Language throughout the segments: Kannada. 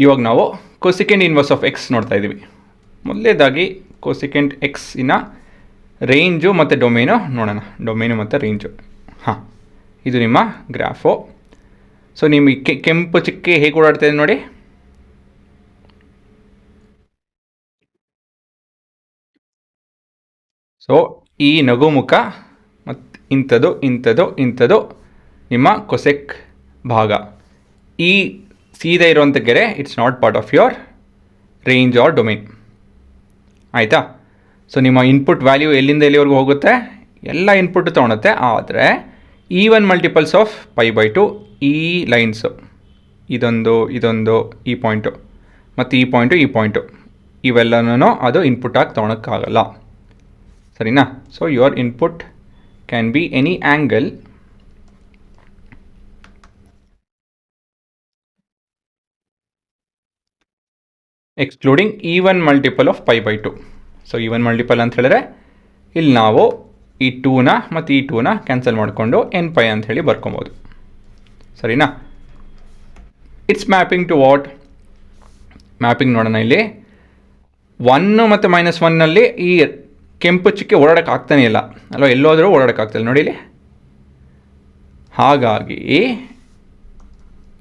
ಇವಾಗ ನಾವು ಕೊಸಿಕೆಂಡ್ ಇನ್ವರ್ಸ್ ಆಫ್ ಎಕ್ಸ್ ನೋಡ್ತಾ ಇದ್ದೀವಿ. ಮೊದಲನೇದಾಗಿ ಕೊಸಿಕೆಂಡ್ ಎಕ್ಸಿನ ರೇಂಜು ಮತ್ತು ಡೊಮೇನು ನೋಡೋಣ. ಡೊಮೇನು ಮತ್ತು ರೇಂಜು. ಹಾಂ, ಇದು ನಿಮ್ಮ ಗ್ರಾಫು. ಸೊ ನಿಮಗೆ ಕೆಂಪು ಚಿಕ್ಕೆ ಹೇಗೆ ಓಡಾಡ್ತಾಯಿದೆ ನೋಡಿ. ಸೊ ಈ ನಗುಮುಖ ಮತ್ತು ಇಂಥದ್ದು ನಿಮ್ಮ ಕೊಸೆಕ್ ಭಾಗ. ಈ ಸೀದಾ ಇರುವಂಥ ಗೆರೆ it's not part of your range or domain. ಆಯಿತಾ? ಸೊ ನಿಮ್ಮ ಇನ್ಪುಟ್ ವ್ಯಾಲ್ಯೂ ಎಲ್ಲಿಂದ ಎಲ್ಲಿವರೆಗೂ ಹೋಗುತ್ತೆ, ಎಲ್ಲ ಇನ್ಪುಟ್ ತೊಗೊಳುತ್ತೆ. ಆದರೆ ಈವನ್ ಮಲ್ಟಿಪಲ್ಸ್ ಆಫ್ π/2 ಈ ಲೈನ್ಸು, ಇದೊಂದು ಈ ಪಾಯಿಂಟು ಮತ್ತು ಈ ಪಾಯಿಂಟು ಇವೆಲ್ಲನೂ ಅದು ಇನ್ಪುಟ್ ಆಗಿ ತೊಗೊಳಕ್ಕಾಗಲ್ಲ. ಸರಿನಾ? So your input can be any angle excluding even multiple of π/2. So even multiple ಅಂತ ಹೇಳಿದ್ರೆ ಇಲ್ಲಿ ನಾವು ಈ 2ನ ಮತ್ತು ಈ 2ನ ಕ್ಯಾನ್ಸಲ್ ಮಾಡಿಕೊಂಡು nπ ಅಂತ ಹೇಳಿ ಬರ್ಕೊಬೋದು. ಸರಿನಾ? It's mapping to what? Mapping ನೋಡೋಣ. ಇಲ್ಲಿ 1 ಮತ್ತು -1ನಲ್ಲಿ ಈ ಕೆಂಪು ಚಿಕ್ಕೆ ಓಡಾಡೋಕ್ಕೆ ಆಗ್ತಾನೇ ಇಲ್ಲ ಅಲ್ವಾ, ಎಲ್ಲೋದ್ರೂ ಓಡಾಡೋಕ್ಕಾಗ್ತಿಲ್ಲ ನೋಡಿ ಇಲ್ಲಿ. ಹಾಗಾಗಿ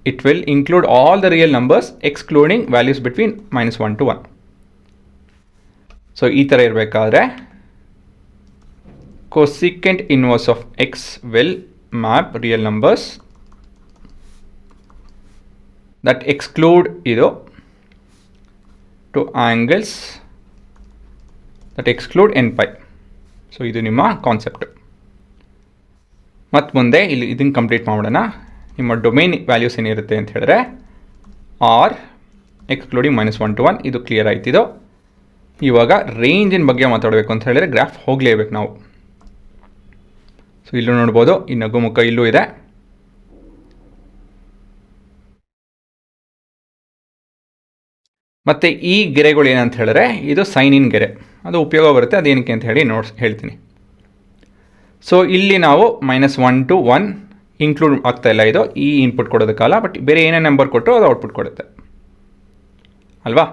it will include all the real numbers excluding values between -1 to 1. So ಈ ಥರ ಇರಬೇಕಾದ್ರೆ cosecant inverse of x will map real numbers that exclude ಇದು to angles that exclude nπ. So ಇದು ನಿಮ್ಮ ಕಾನ್ಸೆಪ್ಟ್. ಮತ್ತು ಮುಂದೆ ಇಲ್ಲಿ ಇದನ್ನು ಕಂಪ್ಲೀಟ್ ಮಾಡೋಣ. ನಿಮ್ಮ ಡೊಮೇನ್ ವ್ಯಾಲ್ಯೂಸ್ ಏನಿರುತ್ತೆ ಅಂತ ಹೇಳಿದ್ರೆ ಆರ್ ಎಕ್ಸ್ಕ್ಲೂಡಿಂಗ್ -1 to 1. ಇದು ಕ್ಲಿಯರ್ ಆಯ್ತಿದ್ದು. ಇವಾಗ ರೇಂಜಿನ ಬಗ್ಗೆ ಮಾತಾಡಬೇಕು ಅಂತ ಹೇಳಿದ್ರೆ ಗ್ರಾಫ್ ಹೋಗಲೇಬೇಕು ನಾವು. ಸೊ ಇಲ್ಲೂ ನೋಡ್ಬೋದು, ಈ ನಗುಮುಖ ಇಲ್ಲೂ ಇದೆ. ಮತ್ತು ಈ ಗೆರೆಗಳು ಏನಂತ ಹೇಳಿದ್ರೆ ಇದು ಸೈನ್ ಇನ್ ಗೆರೆ. ಅದು ಉಪಯೋಗ ಬರುತ್ತೆ, ಅದೇನಕ್ಕೆ ಅಂತ ಹೇಳಿ ಹೇಳ್ತೀನಿ. ಸೊ ಇಲ್ಲಿ ನಾವು -1 to 1 ಇನ್ಕ್ಲೂಡ್ ಆಗ್ತಾಯಿಲ್ಲ, ಇದು ಈ ಇನ್ಪುಟ್ ಕೊಡೋದಕ್ಕಲ್ಲ. ಬಟ್ ಬೇರೆ ಏನೇ ನಂಬರ್ ಕೊಟ್ಟರು ಅದು ಔಟ್ಪುಟ್ ಕೊಡುತ್ತೆ ಅಲ್ವಾ.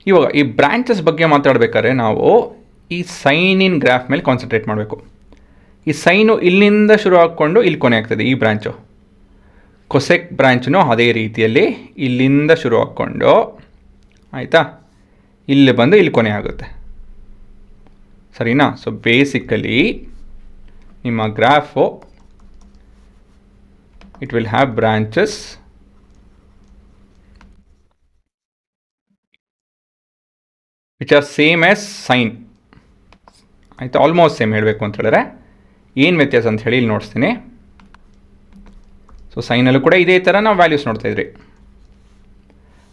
ಇವಾಗ ಈ ಬ್ರಾಂಚಸ್ ಬಗ್ಗೆ ಮಾತಾಡಬೇಕಾದ್ರೆ ನಾವು ಈ ಸೈನ್ ಇನ್ ಗ್ರಾಫ್ ಮೇಲೆ ಕಾನ್ಸಂಟ್ರೇಟ್ ಮಾಡಬೇಕು. ಈ ಸೈನು ಇಲ್ಲಿಂದ ಶುರು ಹಾಕ್ಕೊಂಡು ಇಲ್ಲಿ ಕೊನೆ ಆಗ್ತದೆ ಈ ಬ್ರಾಂಚು. ಕೊಸೆಕ್ ಬ್ರಾಂಚನು ಅದೇ ರೀತಿಯಲ್ಲಿ ಇಲ್ಲಿಂದ ಶುರು ಹಾಕ್ಕೊಂಡು, ಆಯಿತಾ, ಇಲ್ಲಿ ಬಂದು ಇಲ್ಲಿ ಕೊನೆ ಆಗುತ್ತೆ. ಸರಿನಾ? ಸೊ ಬೇಸಿಕಲಿ ನಿಮ್ಮ graph it will have branches which are same as sine. ಆಯಿತಾ? ಆಲ್ಮೋಸ್ಟ್ ಸೇಮ್ ಹೇಳಬೇಕು ಅಂತ ಹೇಳಿದ್ರೆ. ಏನು ವ್ಯತ್ಯಾಸ ಅಂತ ಹೇಳಿ ಇಲ್ಲಿ ನೋಡಿಸ್ತೀನಿ. ಸೊ ಸೈನಲ್ಲೂ ಕೂಡ ಇದೇ ಥರ ನಾವು ವ್ಯಾಲ್ಯೂಸ್ ನೋಡ್ತಾಯಿದ್ರಿ.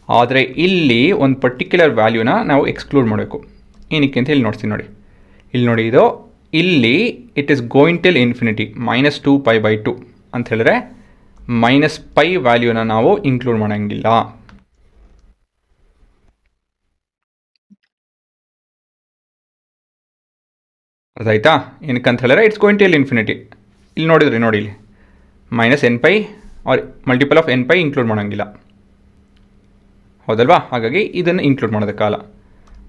ಆದರೆ ಇಲ್ಲಿ ಒಂದು ಪರ್ಟಿಕ್ಯುಲರ್ ವ್ಯಾಲ್ಯೂನ ನಾವು ಎಕ್ಸ್ಕ್ಲೂಡ್ ಮಾಡಬೇಕು. ಏನಕ್ಕೆ ಅಂತ ಹೇಳಿ ನೋಡ್ತೀನಿ ನೋಡಿ. ಇಲ್ಲಿ ನೋಡಿ, ಇದು ಇಲ್ಲಿ it is going till infinity -2π/2 ಅಂತ ಹೇಳಿದ್ರೆ -π ವ್ಯಾಲ್ಯೂನ ನಾವು ಇನ್ಕ್ಲೂಡ್ ಮಾಡೋಂಗಿಲ್ಲ. ಅದಾಯ್ತಾ? ಏನಕ್ಕೆ ಅಂತ ಹೇಳಿದ್ರೆ ಇಟ್ಸ್ ಗೋಯಿಂಗ್ ಟಿಲ್ ಇನ್ಫಿನಿಟಿ. ಇಲ್ಲಿ ನೋಡಿದ್ರಿ ನೋಡಿ, ಇಲ್ಲಿ -nπ are multiple of nπ include ಮಾಡೋಂಗಿಲ್ಲ, ಹೌದಲ್ವಾ? ಹಾಗಾಗಿ ಇದನ್ನು ಇನ್ಕ್ಲೂಡ್ ಮಾಡೋದಕ್ಕಾಗಲ್ಲ.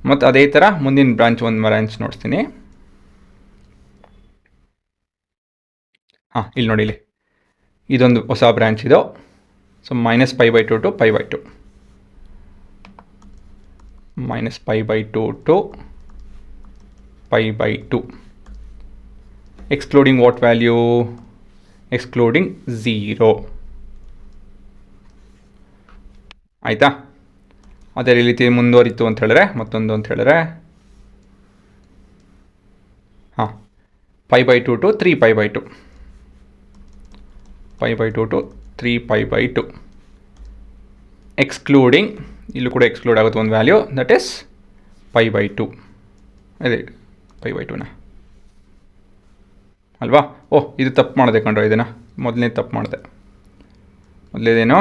ಮತ್ತು ಅದೇ ಥರ ಮುಂದಿನ ಒಂದು ಬ್ರಾಂಚ್ ನೋಡ್ತೀನಿ. ಹಾಂ, ಇಲ್ಲಿ ನೋಡಿ, ಇಲ್ಲಿ ಇದೊಂದು ಹೊಸ ಬ್ರಾಂಚ್ ಇದು. So -π/2 to π/2, -π/2 to π/2, excluding what value? Excluding 0. ಆಯಿತಾ? ಅದೇ ರೀತಿ ಮುಂದುವರಿತು ಅಂತ ಹೇಳಿದ್ರೆ ಮತ್ತೊಂದು ಅಂತ ಹೇಳಿದ್ರೆ ಹಾಂ, π/2 to 3π/2, π/2 to 3π/2, ಎಕ್ಸ್ಕ್ಲೂಡಿಂಗ್, ಇಲ್ಲೂ ಕೂಡ ಎಕ್ಸ್ಕ್ಲೂಡ್ ಆಗುತ್ತೆ ಒಂದು ವ್ಯಾಲ್ಯೂ, ದಟ್ ಈಸ್ π/2. ಅದೇ π/2ನ ಅಲ್ವಾ? ಓಹ್, ಇದು ತಪ್ಪು ಮಾಡಿದೆ ಕಂಡ್ರೆ, ಇದನ್ನು ಮೊದಲನೇ ತಪ್ಪು ಮಾಡಿದೆ. ಮೊದಲೇದೇನೋ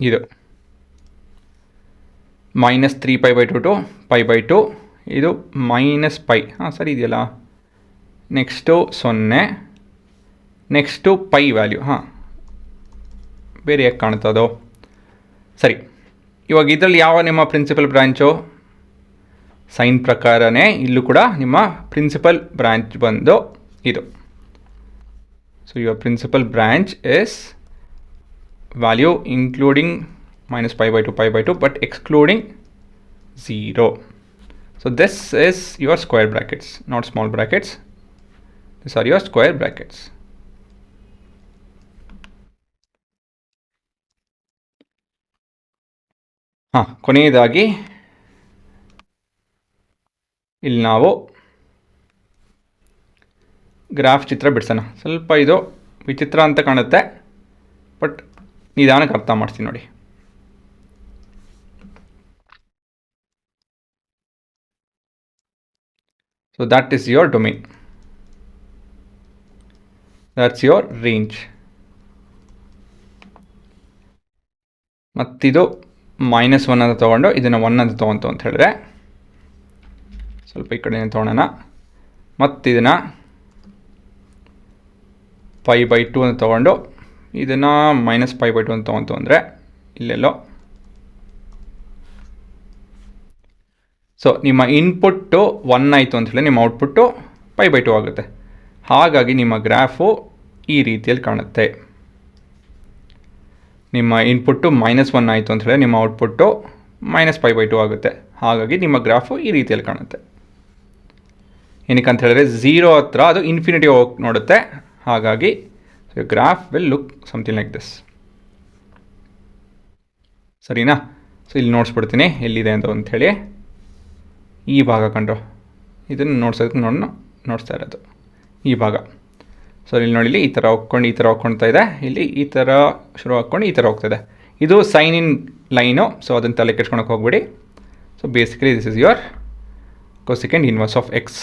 ಇದು -3π/2 to π/2, ಇದು -π. ಹಾಂ, ಸರಿ ಇದೆಯಲ್ಲ. Next 0, next pi value. ಬೇರೆ ಯಾಕೆ ಕಾಣ್ತದೋ? ಸರಿ, ಇವಾಗ ಇದರಲ್ಲಿ ಯಾವ ನಿಮ್ಮ ಪ್ರಿನ್ಸಿಪಲ್ ಬ್ರ್ಯಾಂಚು? ಸೈನ್ ಪ್ರಕಾರನೇ ಇಲ್ಲೂ ಕೂಡ ನಿಮ್ಮ ಪ್ರಿನ್ಸಿಪಲ್ ಬ್ರ್ಯಾಂಚ್ ಬಂದು ಇದು. So your principal branch is value including minus pi by 2 but excluding 0. So this is your square brackets, not small brackets. These are your square brackets. ಕೊನೆಯದಾಗಿ ಇಲ್ಲಿ ನಾವು ಗ್ರಾಫ್ ಚಿತ್ರ ಬಿಡಿಸೋಣ. ಸ್ವಲ್ಪ ಇದು ವಿಚಿತ್ರ ಅಂತ ಕಾಣುತ್ತೆ, ಬಟ್ ನಿಧಾನಕ್ಕೆ ಅರ್ಥ ಮಾಡ್ತೀನಿ ನೋಡಿ. So that is your domain. That's your range. ಮತ್ತಿದು -1 ಅಂತ ತೊಗೊಂಡು ಇದನ್ನು 1 ಅಂತ ತೊಗೊಂತು ಅಂತ ಹೇಳಿದ್ರೆ, ಸ್ವಲ್ಪ ಈ ಕಡೆ ತೊಗೊಳೋಣ. ಮತ್ತಿದನ್ನು π/2 ಅಂತ ತೊಗೊಂಡು ಇದನ್ನು -π/2 ಅಂತ ತೊಗೊಂತು ಅಂದರೆ ಇಲ್ಲೆಲ್ಲೋ. ಸೊ ನಿಮ್ಮ ಇನ್ಪುಟ್ಟು 1 ಆಯಿತು ಅಂತ ಹೇಳಿ ನಿಮ್ಮ ಔಟ್ಪುಟ್ಟು π/2 ಆಗುತ್ತೆ. ಹಾಗಾಗಿ ನಿಮ್ಮ ಗ್ರಾಫು ಈ ರೀತಿಯಲ್ಲಿ ಕಾಣುತ್ತೆ. ನಿಮ್ಮ ಇನ್ಪುಟ್ಟು -1 ಆಯಿತು ಅಂತ ಹೇಳಿ ನಿಮ್ಮ ಔಟ್ಪುಟ್ಟು -π/2 ಆಗುತ್ತೆ. ಹಾಗಾಗಿ ನಿಮ್ಮ ಗ್ರಾಫು ಈ ರೀತಿಯಲ್ಲಿ ಕಾಣುತ್ತೆ. ಏನಕ್ಕೆ ಅಂತ ಹೇಳಿದ್ರೆ 0 ಹತ್ರ ಅದು ಇನ್ಫಿನಿಟಿ ಹೋಗಿ ನೋಡುತ್ತೆ. ಹಾಗಾಗಿ graph will look something like this. ಸರಿನಾ? ಸೊ ಇಲ್ಲಿ ನೋಡಿಸ್ಬಿಡ್ತೀನಿ ಎಲ್ಲಿದೆ ಅಂತ ಹೇಳಿ. ಈ ಭಾಗ ಕಂಡ್ರು, ಇದನ್ನು ನೋಡಿಸ್ತಾ ಇರೋದು ಈ ಭಾಗ. ಸೊ ಇಲ್ಲಿ ನೋಡಿ, ಈ ಥರ ಹೋಗ್ಕೊಳ್ತಾ ಇದೆ. ಇಲ್ಲಿ ಈ ಥರ ಶುರು ಹಾಕ್ಕೊಂಡು ಈ ಥರ ಹೋಗ್ತಾಯಿದೆ. ಇದು ಸೈನ್ ಇನ್ ಲೈನು. ಸೊ ಅದನ್ನು ತಲೆ ಕೆಡ್ಸ್ಕೊಳಕ್ಕೆ ಹೋಗ್ಬಿಡಿ. So basically this is your cosecant inverse of X.